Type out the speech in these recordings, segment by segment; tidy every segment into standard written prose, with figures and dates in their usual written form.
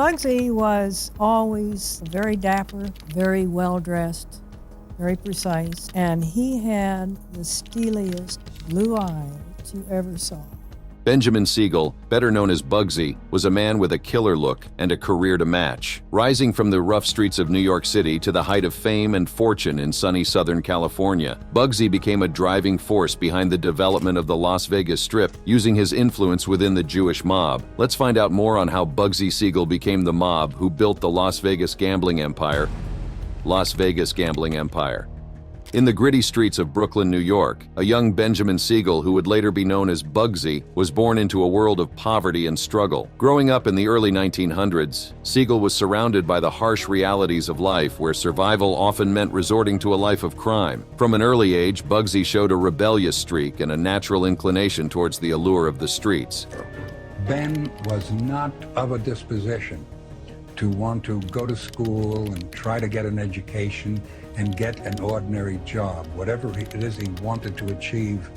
Bugsy was always very dapper, very well-dressed, very precise, and he had the steeliest blue eyes you ever saw. Benjamin Siegel, better known as Bugsy, was a man with a killer look and a career to match. Rising from the rough streets of New York City to the height of fame and fortune in sunny Southern California, Bugsy became a driving force behind the development of the Las Vegas Strip, using his influence within the Jewish mob. Let's find out more on how Bugsy Siegel became the mob who built the Las Vegas gambling empire. Las Vegas gambling empire. In the gritty streets of Brooklyn, New York, a young Benjamin Siegel, who would later be known as Bugsy, was born into a world of poverty and struggle. Growing up in the early 1900s, Siegel was surrounded by the harsh realities of life, where survival often meant resorting to a life of crime. From an early age, Bugsy showed a rebellious streak and a natural inclination towards the allure of the streets. Ben was not of a disposition to want to go to school and try to get an education and get an ordinary job. Whatever it is he wanted to achieve,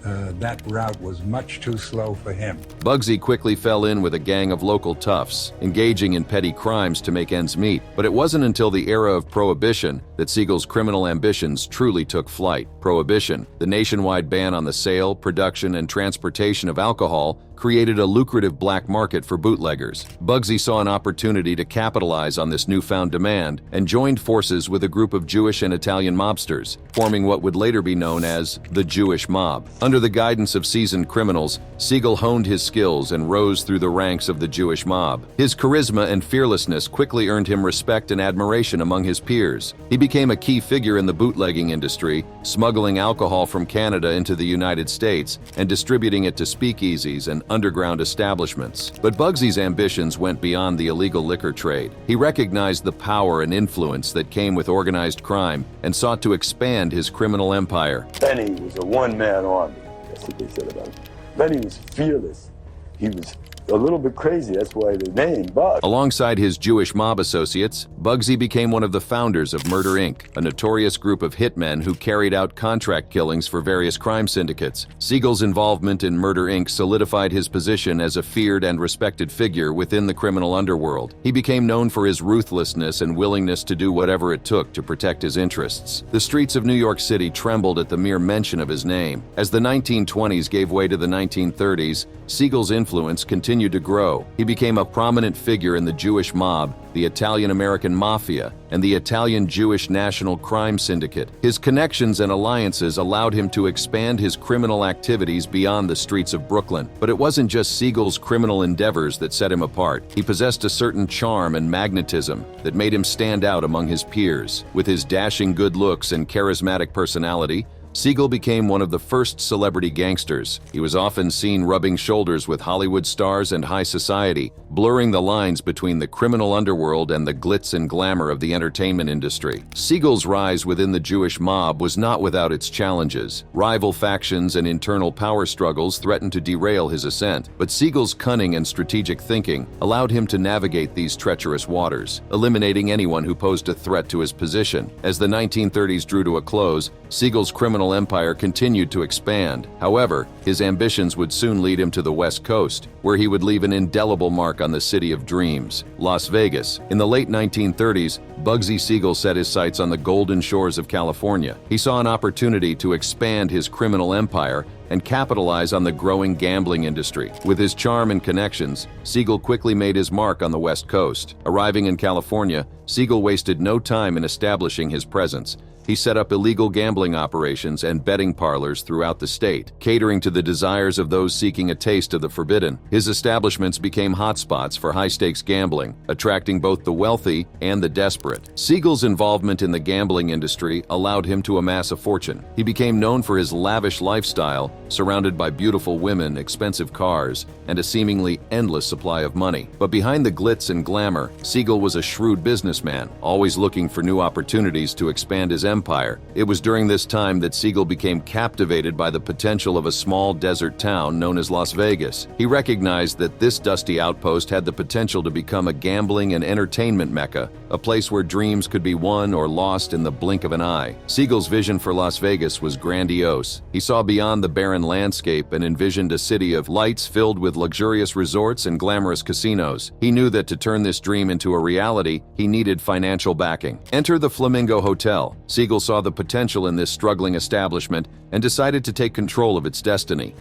that route was much too slow for him. Bugsy quickly fell in with a gang of local toughs, engaging in petty crimes to make ends meet. But it wasn't until the era of Prohibition that Siegel's criminal ambitions truly took flight. Prohibition, the nationwide ban on the sale, production, and transportation of alcohol, created a lucrative black market for bootleggers. Bugsy saw an opportunity to capitalize on this newfound demand and joined forces with a group of Jewish and Italian mobsters, forming what would later be known as the Jewish Mob. Under the guidance of seasoned criminals, Siegel honed his skills and rose through the ranks of the Jewish Mob. His charisma and fearlessness quickly earned him respect and admiration among his peers. He became a key figure in the bootlegging industry, smuggling alcohol from Canada into the United States and distributing it to speakeasies and underground establishments. But Bugsy's ambitions went beyond the illegal liquor trade. He recognized the power and influence that came with organized crime and sought to expand his criminal empire. Benny was a one-man army. That's what they said about him. Benny was fearless. He was a little bit crazy, that's why the name, Bug. Alongside his Jewish mob associates, Bugsy became one of the founders of Murder Inc., a notorious group of hitmen who carried out contract killings for various crime syndicates. Siegel's involvement in Murder Inc. solidified his position as a feared and respected figure within the criminal underworld. He became known for his ruthlessness and willingness to do whatever it took to protect his interests. The streets of New York City trembled at the mere mention of his name. As the 1920s gave way to the 1930s, Siegel's influence continued to grow. He became a prominent figure in the Jewish mob, the Italian-American Mafia, and the Italian-Jewish National Crime Syndicate. His connections and alliances allowed him to expand his criminal activities beyond the streets of Brooklyn. But it wasn't just Siegel's criminal endeavors that set him apart. He possessed a certain charm and magnetism that made him stand out among his peers. With his dashing good looks and charismatic personality, Siegel became one of the first celebrity gangsters. He was often seen rubbing shoulders with Hollywood stars and high society, blurring the lines between the criminal underworld and the glitz and glamour of the entertainment industry. Siegel's rise within the Jewish mob was not without its challenges. Rival factions and internal power struggles threatened to derail his ascent, but Siegel's cunning and strategic thinking allowed him to navigate these treacherous waters, eliminating anyone who posed a threat to his position. As the 1930s drew to a close, Siegel's criminal empire continued to expand. However, his ambitions would soon lead him to the West Coast, where he would leave an indelible mark on the city of dreams, Las Vegas. In the late 1930s, Bugsy Siegel set his sights on the golden shores of California. He saw an opportunity to expand his criminal empire and capitalize on the growing gambling industry. With his charm and connections, Siegel quickly made his mark on the West Coast. Arriving in California, Siegel wasted no time in establishing his presence. He set up illegal gambling operations and betting parlors throughout the state, catering to the desires of those seeking a taste of the forbidden. His establishments became hotspots for high-stakes gambling, attracting both the wealthy and the desperate. Siegel's involvement in the gambling industry allowed him to amass a fortune. He became known for his lavish lifestyle, surrounded by beautiful women, expensive cars, and a seemingly endless supply of money. But behind the glitz and glamour, Siegel was a shrewd businessman, always looking for new opportunities to expand his empire. empire. It was during this time that Siegel became captivated by the potential of a small desert town known as Las Vegas. He recognized that this dusty outpost had the potential to become a gambling and entertainment mecca, a place where dreams could be won or lost in the blink of an eye. Siegel's vision for Las Vegas was grandiose. He saw beyond the barren landscape and envisioned a city of lights filled with luxurious resorts and glamorous casinos. He knew that to turn this dream into a reality, he needed financial backing. Enter the Flamingo Hotel. Siegel saw the potential in this struggling establishment and decided to take control of its destiny.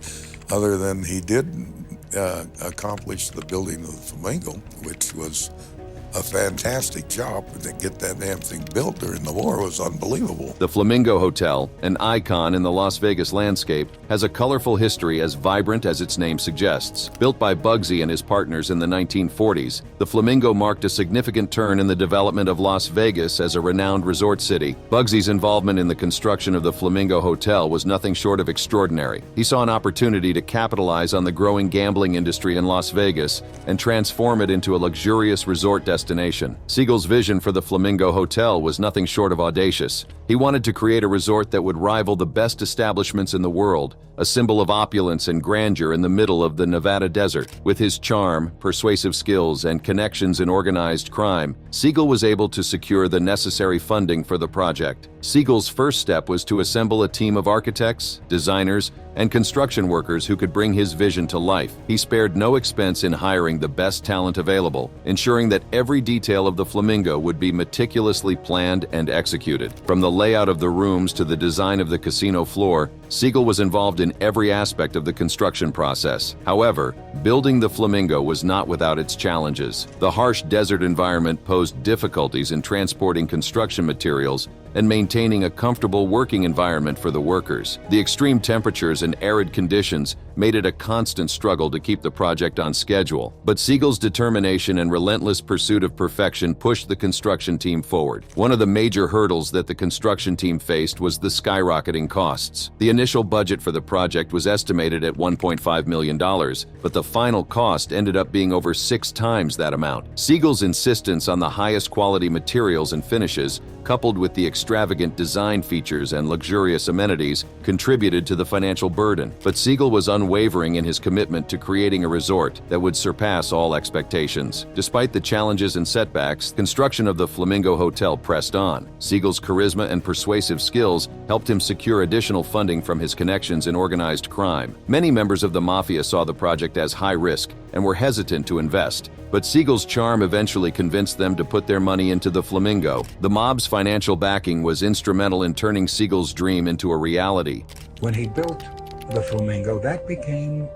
Other than he did accomplish the building of the Flamingo, which was a fantastic job. To get that damn thing built during the war was unbelievable. The Flamingo Hotel, an icon in the Las Vegas landscape, has a colorful history as vibrant as its name suggests. Built by Bugsy and his partners in the 1940s, the Flamingo marked a significant turn in the development of Las Vegas as a renowned resort city. Bugsy's involvement in the construction of the Flamingo Hotel was nothing short of extraordinary. He saw an opportunity to capitalize on the growing gambling industry in Las Vegas and transform it into a luxurious resort destination. Siegel's vision for the Flamingo Hotel was nothing short of audacious. He wanted to create a resort that would rival the best establishments in the world, a symbol of opulence and grandeur in the middle of the Nevada desert. With his charm, persuasive skills, and connections in organized crime, Siegel was able to secure the necessary funding for the project. Siegel's first step was to assemble a team of architects, designers, and construction workers who could bring his vision to life. He spared no expense in hiring the best talent available, ensuring that every detail of the Flamingo would be meticulously planned and executed. From the layout of the rooms to the design of the casino floor, Siegel was involved in every aspect of the construction process. However, building the Flamingo was not without its challenges. The harsh desert environment posed difficulties in transporting construction materials and maintaining a comfortable working environment for the workers. The extreme temperatures and arid conditions made it a constant struggle to keep the project on schedule. But Siegel's determination and relentless pursuit of perfection pushed the construction team forward. One of the major hurdles that the construction team faced was the skyrocketing costs. The initial budget for the project was estimated at $1.5 million, but the final cost ended up being over 6 times that amount. Siegel's insistence on the highest quality materials and finishes, coupled with the extravagant design features and luxurious amenities, contributed to the financial burden. But Siegel was unwavering in his commitment to creating a resort that would surpass all expectations. Despite the challenges and setbacks, construction of the Flamingo Hotel pressed on. Siegel's charisma and persuasive skills helped him secure additional funding from his connections in organized crime. Many members of the mafia saw the project as high risk and were hesitant to invest. But Siegel's charm eventually convinced them to put their money into the Flamingo. The mob's financial backing was instrumental in turning Siegel's dream into a reality. When he built the Flamingo, that became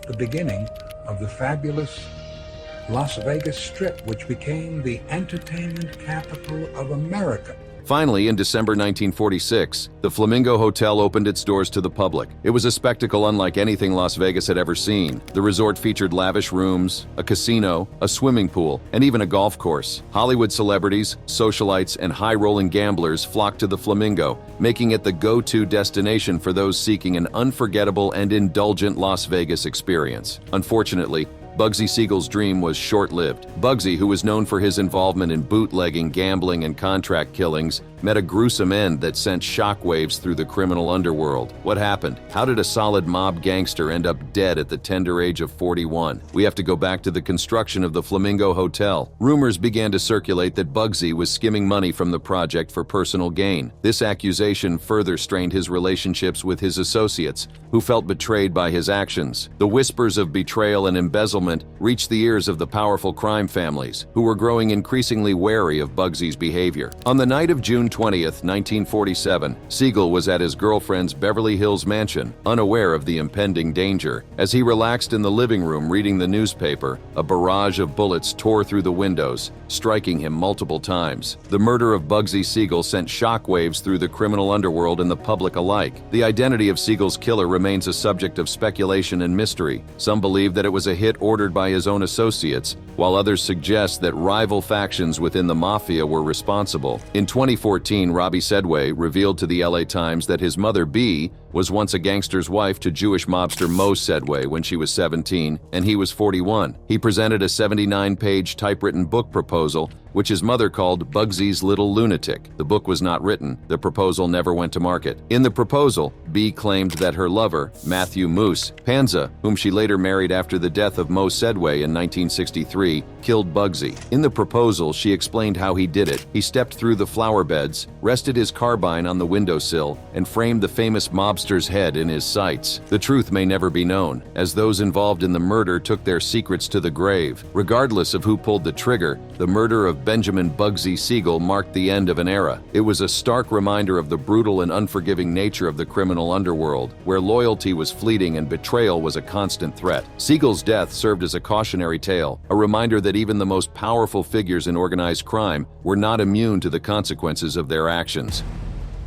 the beginning of the fabulous Las Vegas Strip, which became the entertainment capital of America. Finally, in December 1946, the Flamingo Hotel opened its doors to the public. It was a spectacle unlike anything Las Vegas had ever seen. The resort featured lavish rooms, a casino, a swimming pool, and even a golf course. Hollywood celebrities, socialites, and high-rolling gamblers flocked to the Flamingo, making it the go-to destination for those seeking an unforgettable and indulgent Las Vegas experience. Unfortunately, Bugsy Siegel's dream was short-lived. Bugsy, who was known for his involvement in bootlegging, gambling, and contract killings, met a gruesome end that sent shockwaves through the criminal underworld. What happened? How did a solid mob gangster end up dead at the tender age of 41? We have to go back to the construction of the Flamingo Hotel. Rumors began to circulate that Bugsy was skimming money from the project for personal gain. This accusation further strained his relationships with his associates, who felt betrayed by his actions. The whispers of betrayal and embezzlement reached the ears of the powerful crime families, who were growing increasingly wary of Bugsy's behavior. On the night of June 20th, 1947, Siegel was at his girlfriend's Beverly Hills mansion, unaware of the impending danger. As he relaxed in the living room reading the newspaper, a barrage of bullets tore through the windows, striking him multiple times. The murder of Bugsy Siegel sent shockwaves through the criminal underworld and the public alike. The identity of Siegel's killer remains a subject of speculation and mystery. Some believe that it was a hit ordered by his own associates, while others suggest that rival factions within the mafia were responsible. In 2014, Robbie Sedway revealed to the LA Times that his mother, Bea, was once a gangster's wife to Jewish mobster Mo Sedway when she was 17 and he was 41. He presented a 79-page typewritten book proposal, which his mother called Bugsy's Little Lunatic. The book was not written. The proposal never went to market. In the proposal, B claimed that her lover, Matthew Moose Panza, whom she later married after the death of Mo Sedway in 1963, killed Bugsy. In the proposal, she explained how he did it. He stepped through the flower beds, rested his carbine on the windowsill, and framed the famous mobster's head in his sights. The truth may never be known, as those involved in the murder took their secrets to the grave. Regardless of who pulled the trigger, the murder of Benjamin Bugsy Siegel marked the end of an era. It was a stark reminder of the brutal and unforgiving nature of the criminal underworld, where loyalty was fleeting and betrayal was a constant threat. Siegel's death served as a cautionary tale, a reminder that even the most powerful figures in organized crime were not immune to the consequences of their actions.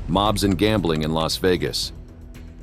Mobs and gambling in Las Vegas.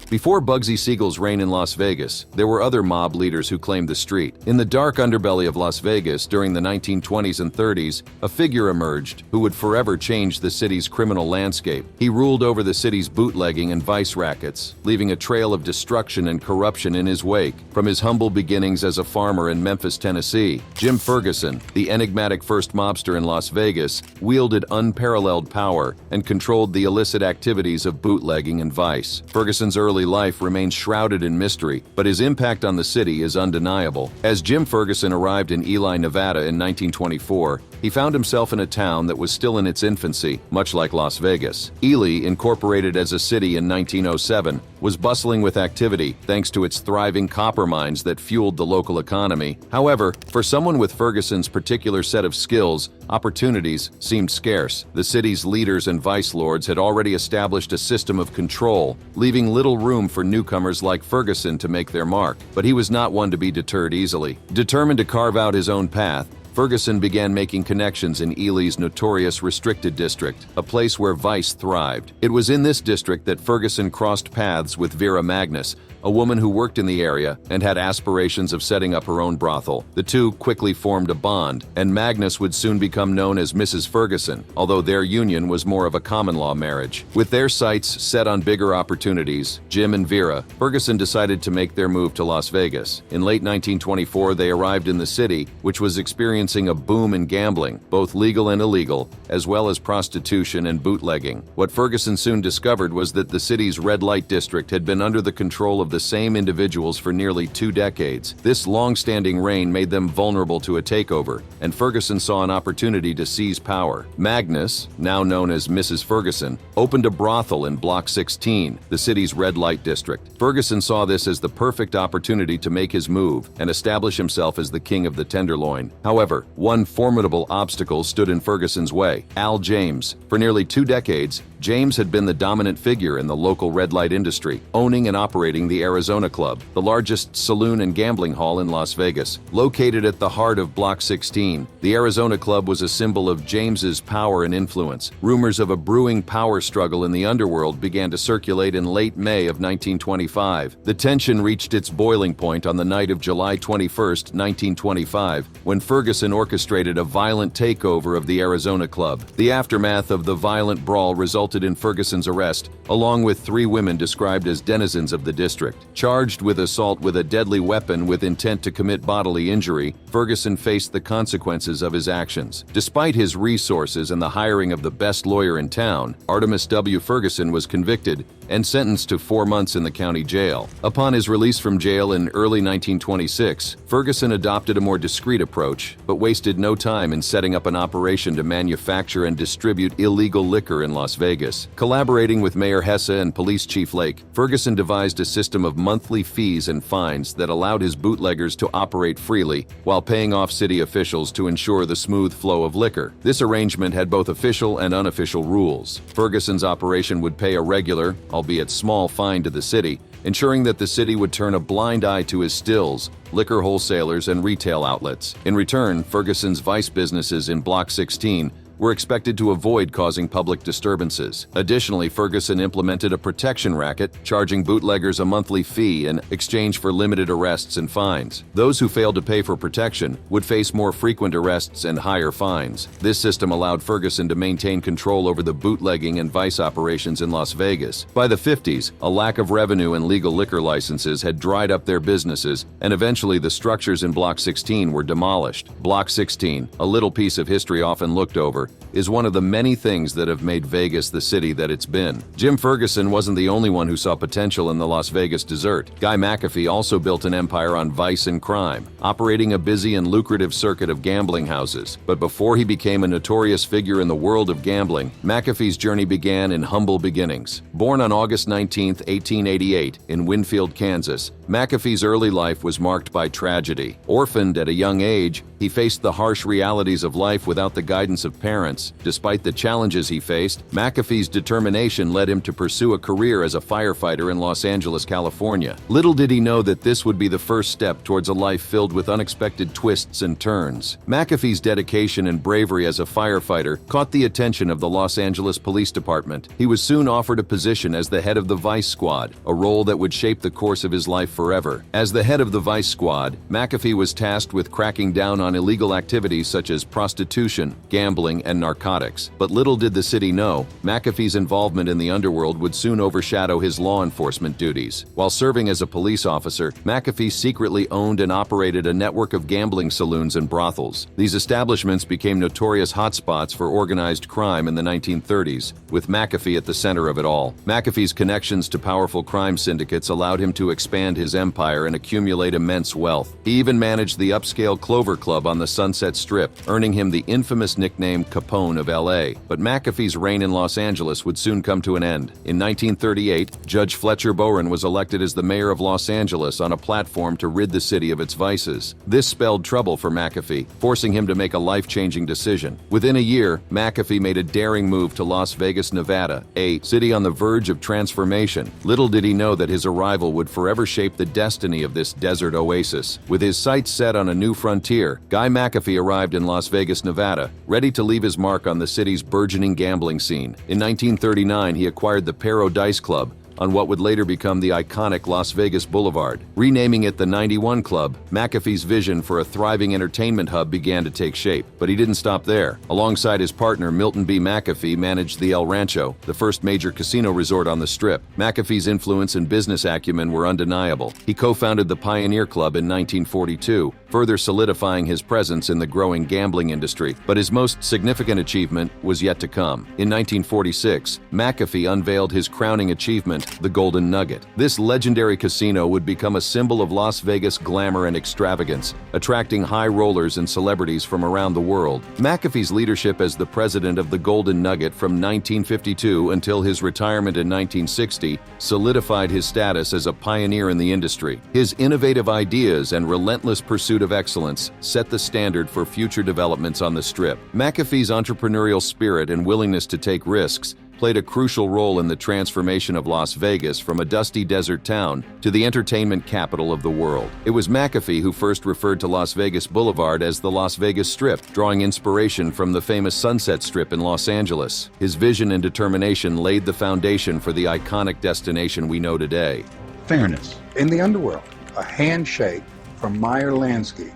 Before Bugsy Siegel's reign in Las Vegas, there were other mob leaders who claimed the street. In the dark underbelly of Las Vegas during the 1920s and 30s, a figure emerged who would forever change the city's criminal landscape. He ruled over the city's bootlegging and vice rackets, leaving a trail of destruction and corruption in his wake. From his humble beginnings as a farmer in Memphis, Tennessee, Jim Ferguson, the enigmatic first mobster in Las Vegas, wielded unparalleled power and controlled the illicit activities of bootlegging and vice. Ferguson's early life remains shrouded in mystery, but his impact on the city is undeniable. As Jim Ferguson arrived in Ely, Nevada in 1924, he found himself in a town that was still in its infancy, much like Las Vegas. Ely, incorporated as a city in 1907, was bustling with activity thanks to its thriving copper mines that fueled the local economy. However, for someone with Ferguson's particular set of skills, opportunities seemed scarce. The city's leaders and vice lords had already established a system of control, leaving little room for newcomers like Ferguson to make their mark. But he was not one to be deterred easily. Determined to carve out his own path, Ferguson began making connections in Ely's notorious restricted district, a place where vice thrived. It was in this district that Ferguson crossed paths with Vera Magnus, a woman who worked in the area and had aspirations of setting up her own brothel. The two quickly formed a bond, and Magnus would soon become known as Mrs. Ferguson, although their union was more of a common-law marriage. With their sights set on bigger opportunities, Jim and Vera, Ferguson decided to make their move to Las Vegas. In late 1924, they arrived in the city, which was experiencing a boom in gambling, both legal and illegal, as well as prostitution and bootlegging. What Ferguson soon discovered was that the city's red light district had been under the control of the same individuals for nearly 2 decades. This long-standing reign made them vulnerable to a takeover, and Ferguson saw an opportunity to seize power. Magnus, now known as Mrs. Ferguson, opened a brothel in Block 16, the city's red light district. Ferguson saw this as the perfect opportunity to make his move and establish himself as the king of the Tenderloin. However, one formidable obstacle stood in Ferguson's way: Al James. For nearly 2 decades, James had been the dominant figure in the local red light industry, owning and operating the Arizona Club, the largest saloon and gambling hall in Las Vegas. Located at the heart of Block 16, the Arizona Club was a symbol of James's power and influence. Rumors of a brewing power struggle in the underworld began to circulate in late May of 1925. The tension reached its boiling point on the night of July 21, 1925, when Ferguson orchestrated a violent takeover of the Arizona Club. The aftermath of the violent brawl resulted in Ferguson's arrest, along with 3 women described as denizens of the district. Charged with assault with a deadly weapon with intent to commit bodily injury, Ferguson faced the consequences of his actions. Despite his resources and the hiring of the best lawyer in town, Artemus W. Ferguson was convicted and sentenced to 4 months in the county jail. Upon his release from jail in early 1926, Ferguson adopted a more discreet approach, but wasted no time in setting up an operation to manufacture and distribute illegal liquor in Las Vegas. Collaborating with Mayor Hesse and Police Chief Lake, Ferguson devised a system of monthly fees and fines that allowed his bootleggers to operate freely while paying off city officials to ensure the smooth flow of liquor. This arrangement had both official and unofficial rules. Ferguson's operation would pay a regular, albeit small, fine to the city, ensuring that the city would turn a blind eye to his stills, liquor wholesalers, and retail outlets. In return, Ferguson's vice businesses in Block 16 were expected to avoid causing public disturbances. Additionally, Ferguson implemented a protection racket, charging bootleggers a monthly fee in exchange for limited arrests and fines. Those who failed to pay for protection would face more frequent arrests and higher fines. This system allowed Ferguson to maintain control over the bootlegging and vice operations in Las Vegas. By the 50s, a lack of revenue and legal liquor licenses had dried up their businesses, and eventually the structures in Block 16 were demolished. Block 16, a little piece of history often looked over, is one of the many things that have made Vegas the city that it's been. Jim Ferguson wasn't the only one who saw potential in the Las Vegas desert. Guy McAfee also built an empire on vice and crime, operating a busy and lucrative circuit of gambling houses. But before he became a notorious figure in the world of gambling, McAfee's journey began in humble beginnings. Born on August 19, 1888, in Winfield, Kansas, McAfee's early life was marked by tragedy. Orphaned at a young age, he faced the harsh realities of life without the guidance of parents. Despite the challenges he faced, McAfee's determination led him to pursue a career as a firefighter in Los Angeles, California. Little did he know that this would be the first step towards a life filled with unexpected twists and turns. McAfee's dedication and bravery as a firefighter caught the attention of the Los Angeles Police Department. He was soon offered a position as the head of the Vice Squad, a role that would shape the course of his life forever. As the head of the Vice Squad, McAfee was tasked with cracking down on illegal activities such as prostitution, gambling, and narcotics. But little did the city know, McAfee's involvement in the underworld would soon overshadow his law enforcement duties. While serving as a police officer, McAfee secretly owned and operated a network of gambling saloons and brothels. These establishments became notorious hotspots for organized crime in the 1930s, with McAfee at the center of it all. McAfee's connections to powerful crime syndicates allowed him to expand his empire and accumulate immense wealth. He even managed the upscale Clover Club on the Sunset Strip, earning him the infamous nickname Capone of LA. But McAfee's reign in Los Angeles would soon come to an end. In 1938, Judge Fletcher Bowen was elected as the mayor of Los Angeles on a platform to rid the city of its vices. This spelled trouble for McAfee, forcing him to make a life-changing decision. Within a year, McAfee made a daring move to Las Vegas, Nevada, a city on the verge of transformation. Little did he know that his arrival would forever shape the destiny of this desert oasis. With his sights set on a new frontier, Guy McAfee arrived in Las Vegas, Nevada, ready to leave his mark on the city's burgeoning gambling scene. In 1939, he acquired the Perro Dice Club, on what would later become the iconic Las Vegas Boulevard. Renaming it the 91 Club, McAfee's vision for a thriving entertainment hub began to take shape. But he didn't stop there. Alongside his partner, Milton B. McAfee, managed the El Rancho, the first major casino resort on the Strip. McAfee's influence and business acumen were undeniable. He co-founded the Pioneer Club in 1942, further solidifying his presence in the growing gambling industry. But his most significant achievement was yet to come. In 1946, McAfee unveiled his crowning achievement, the Golden Nugget. This legendary casino would become a symbol of Las Vegas glamour and extravagance, attracting high rollers and celebrities from around the world. McAfee's leadership as the president of the Golden Nugget from 1952 until his retirement in 1960 solidified his status as a pioneer in the industry. His innovative ideas and relentless pursuit of excellence set the standard for future developments on the Strip. McAfee's entrepreneurial spirit and willingness to take risks played a crucial role in the transformation of Las Vegas from a dusty desert town to the entertainment capital of the world. It was McAfee who first referred to Las Vegas Boulevard as the Las Vegas Strip, drawing inspiration from the famous Sunset Strip in Los Angeles. His vision and determination laid the foundation for the iconic destination we know today. Fairness. In the underworld, a handshake from Meyer Lansky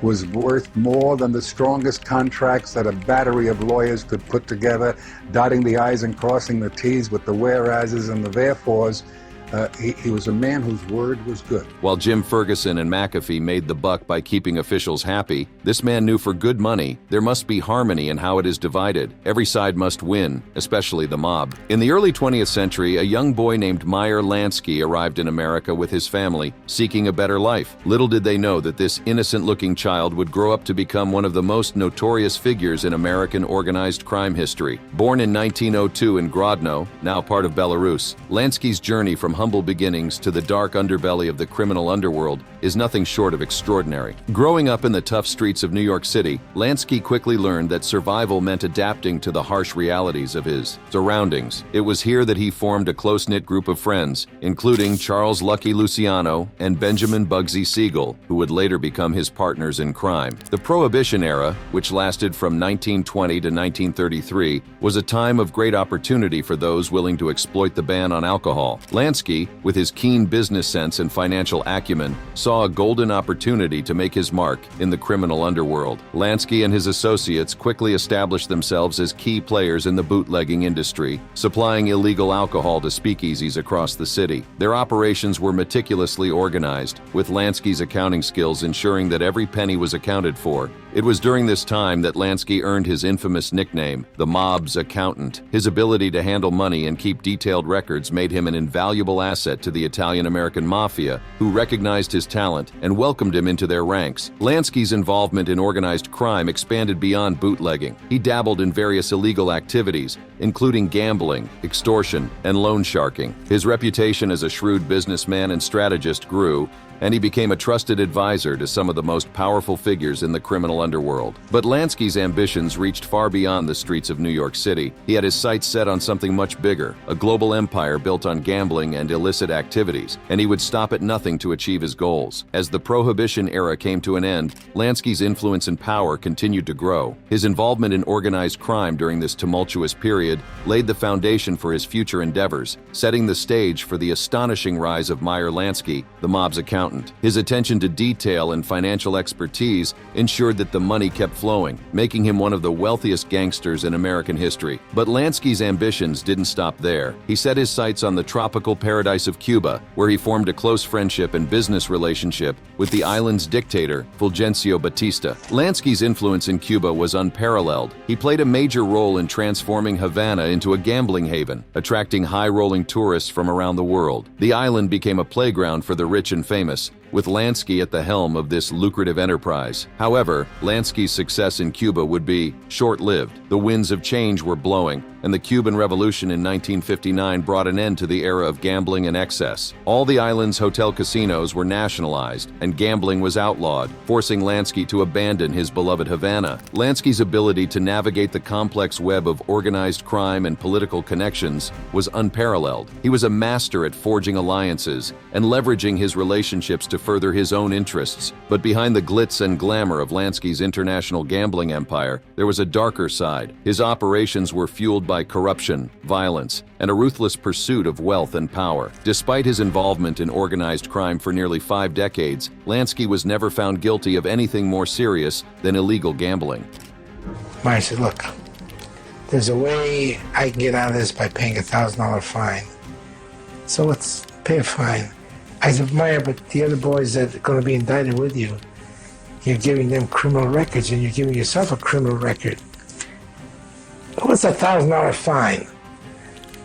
was worth more than the strongest contracts that a battery of lawyers could put together, dotting the I's and crossing the T's with the whereases and the therefores. He was a man whose word was good. While Jim Ferguson and McAfee made the buck by keeping officials happy, this man knew for good money there must be harmony in how it is divided. Every side must win, especially the mob. In the early 20th century, a young boy named Meyer Lansky arrived in America with his family, seeking a better life. Little did they know that this innocent-looking child would grow up to become one of the most notorious figures in American organized crime history. Born in 1902 in Grodno, now part of Belarus, Lansky's journey from humble beginnings to the dark underbelly of the criminal underworld is nothing short of extraordinary. Growing up in the tough streets of New York City, Lansky quickly learned that survival meant adapting to the harsh realities of his surroundings. It was here that he formed a close-knit group of friends, including Charles Lucky Luciano and Benjamin Bugsy Siegel, who would later become his partners in crime. The Prohibition era, which lasted from 1920 to 1933, was a time of great opportunity for those willing to exploit the ban on alcohol. Lansky, with his keen business sense and financial acumen, saw a golden opportunity to make his mark in the criminal underworld. Lansky and his associates quickly established themselves as key players in the bootlegging industry, supplying illegal alcohol to speakeasies across the city. Their operations were meticulously organized, with Lansky's accounting skills ensuring that every penny was accounted for. It was during this time that Lansky earned his infamous nickname, the mob's accountant. His ability to handle money and keep detailed records made him an invaluable asset to the Italian-American mafia, who recognized his talent and welcomed him into their ranks. Lansky's involvement in organized crime expanded beyond bootlegging. He dabbled in various illegal activities, including gambling, extortion, and loan sharking. His reputation as a shrewd businessman and strategist grew, and he became a trusted advisor to some of the most powerful figures in the criminal underworld. But Lansky's ambitions reached far beyond the streets of New York City. He had his sights set on something much bigger, a global empire built on gambling and illicit activities, and he would stop at nothing to achieve his goals. As the Prohibition era came to an end, Lansky's influence and power continued to grow. His involvement in organized crime during this tumultuous period laid the foundation for his future endeavors, setting the stage for the astonishing rise of Meyer Lansky, the mob's accountant. His attention to detail and financial expertise ensured that the money kept flowing, making him one of the wealthiest gangsters in American history. But Lansky's ambitions didn't stop there. He set his sights on the tropical paradise of Cuba, where he formed a close friendship and business relationship with the island's dictator, Fulgencio Batista. Lansky's influence in Cuba was unparalleled. He played a major role in transforming Havana into a gambling haven, attracting high-rolling tourists from around the world. The island became a playground for the rich and famous, with Lansky at the helm of this lucrative enterprise. However, Lansky's success in Cuba would be short-lived. The winds of change were blowing, and the Cuban Revolution in 1959 brought an end to the era of gambling and excess. All the island's hotel casinos were nationalized, and gambling was outlawed, forcing Lansky to abandon his beloved Havana. Lansky's ability to navigate the complex web of organized crime and political connections was unparalleled. He was a master at forging alliances and leveraging his relationships to further his own interests. But behind the glitz and glamour of Lansky's international gambling empire, there was a darker side. His operations were fueled by corruption, violence, and a ruthless pursuit of wealth and power. Despite his involvement in organized crime for nearly 5 decades, Lansky was never found guilty of anything more serious than illegal gambling. Meyer said, look, there's a way I can get out of this by paying a $1,000 fine. So let's pay a fine. I said, Meyer, but the other boys that are going to be indicted with you, you're giving them criminal records and you're giving yourself a criminal record. What's a $1,000 fine?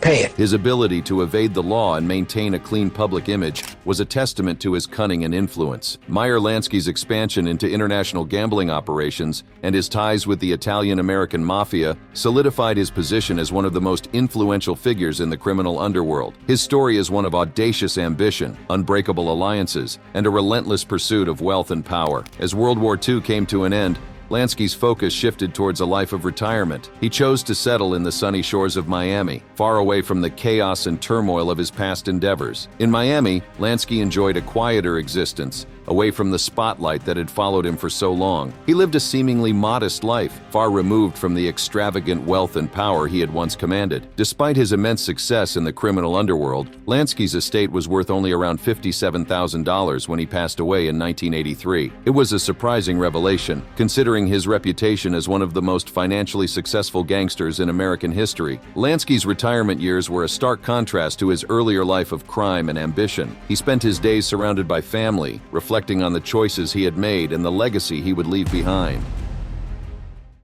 Pay it. His ability to evade the law and maintain a clean public image was a testament to his cunning and influence. Meyer Lansky's expansion into international gambling operations and his ties with the Italian-American mafia solidified his position as one of the most influential figures in the criminal underworld. His story is one of audacious ambition, unbreakable alliances, and a relentless pursuit of wealth and power. As World War II came to an end, Lansky's focus shifted towards a life of retirement. He chose to settle in the sunny shores of Miami, far away from the chaos and turmoil of his past endeavors. In Miami, Lansky enjoyed a quieter existence, away from the spotlight that had followed him for so long. He lived a seemingly modest life, far removed from the extravagant wealth and power he had once commanded. Despite his immense success in the criminal underworld, Lansky's estate was worth only around $57,000 when he passed away in 1983. It was a surprising revelation, considering his reputation as one of the most financially successful gangsters in American history. Lansky's retirement years were a stark contrast to his earlier life of crime and ambition. He spent his days surrounded by family, reflecting on the choices he had made and the legacy he would leave behind.